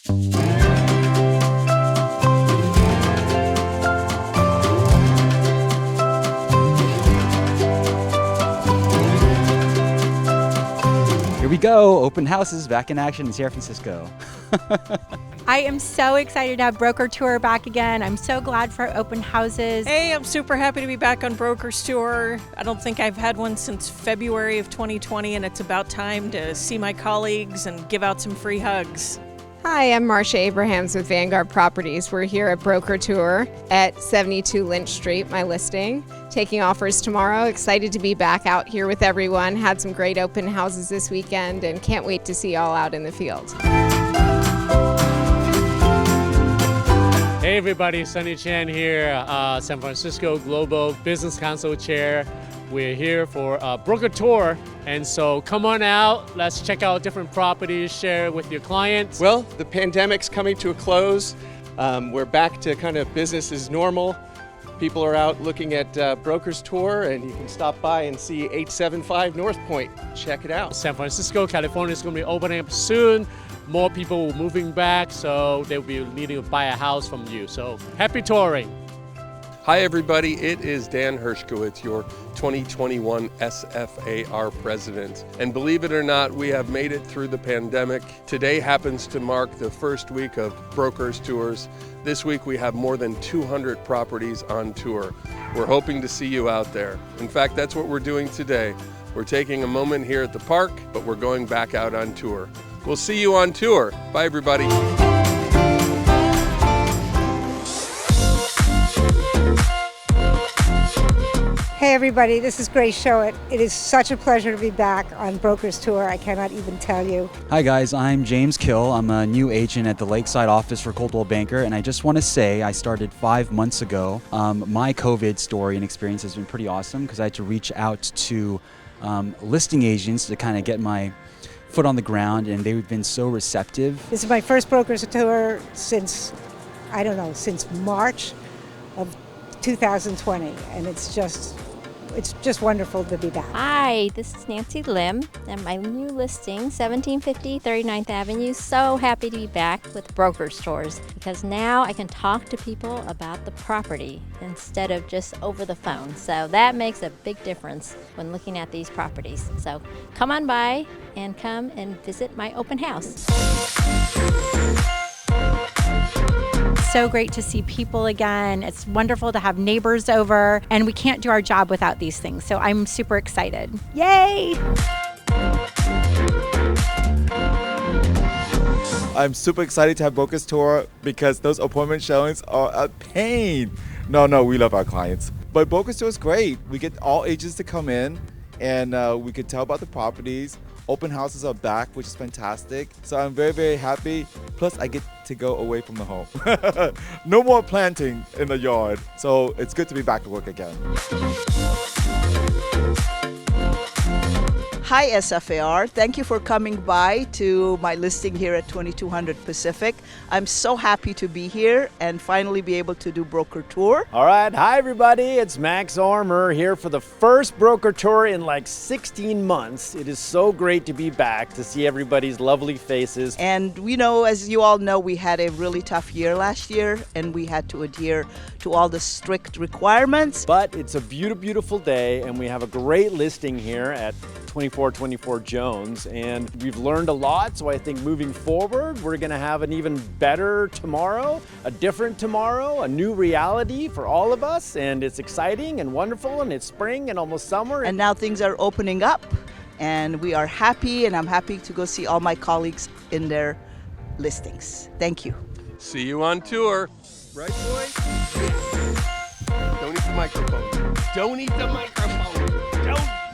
Here we go, open houses back in action in San Francisco. I am so excited to have Broker Tour back again. I'm so glad for open houses. Hey, I'm super happy to be back on Broker's Tour. I don't think I've had one since February of 2020, and it's about time to see my colleagues and give out some free hugs. Hi, I'm Marcia Abrahams with Vanguard Properties. We're here at Broker Tour at 72 Lynch Street, my listing. Taking offers tomorrow. Excited to be back out here with everyone. Had some great open houses this weekend and can't wait to see you all out in the field. Hey everybody, Sunny Chan here, San Francisco Global Business Council Chair. We're here for a broker tour, and so come on out, let's check out different properties, share with your clients. Well, the pandemic's coming to a close. We're back to kind of business as normal. People are out looking at Broker's Tour, and you can stop by and see 875 North Point. Check it out. San Francisco, California is going to be opening up soon. More people moving back, so they'll be needing to buy a house from you. So happy touring. Hi everybody, it is Dan Hershkowitz, your 2021 SFAR president. And believe it or not, we have made it through the pandemic. Today happens to mark the first week of Brokers Tours. This week we have more than 200 properties on tour. We're hoping to see you out there. In fact, that's what we're doing today. We're taking a moment here at the park, but we're going back out on tour. We'll see you on tour. Bye everybody. Hey everybody, this is Grace Showett. It is such a pleasure to be back on Broker's Tour. I cannot even tell you. Hi guys, I'm James Kill. I'm a new agent at the Lakeside office for Coldwell Banker, and I just want to say I started 5 months ago. My COVID story and experience has been pretty awesome because I had to reach out to listing agents to kind of get my foot on the ground, and they've been so receptive. This is my first Broker's Tour since March of 2020, and it's just wonderful to be back. Hi, this is Nancy Lim, and my new listing, 1750 39th Avenue. So happy to be back with Broker's Tours because now I can talk to people about the property instead of just over the phone. So that makes a big difference when looking at these properties. So come on by and come and visit my open house. So great to see people again. It's wonderful to have neighbors over, and we can't do our job without these things. So I'm super excited. Yay! I'm super excited to have Broker's Tour because those appointment showings are a pain. No, we love our clients. But Broker's Tour is great. We get all agents to come in, and we can tell about the properties. Open houses are back, which is fantastic. So I'm very, very happy. Plus, I get to go away from the home. No more planting in the yard. So it's good to be back to work again. Hi SFAR, thank you for coming by to my listing here at 2200 Pacific. I'm so happy to be here and finally be able to do Broker Tour. All right, hi everybody, it's Max Armour here for the first Broker Tour in like 16 months. It is so great to be back to see everybody's lovely faces. And we know, as you all know, we had a really tough year last year and we had to adhere to all the strict requirements. But it's a beautiful day and we have a great listing here at 2424 Jones, and we've learned a lot, so I think moving forward we're going to have an even better tomorrow, a different tomorrow, a new reality for all of us, and it's exciting and wonderful, and it's spring and almost summer. And now things are opening up and we are happy, and I'm happy to go see all my colleagues in their listings. Thank you. See you on tour. Right, boy? Don't eat the microphone. Don't eat the microphone. Don't.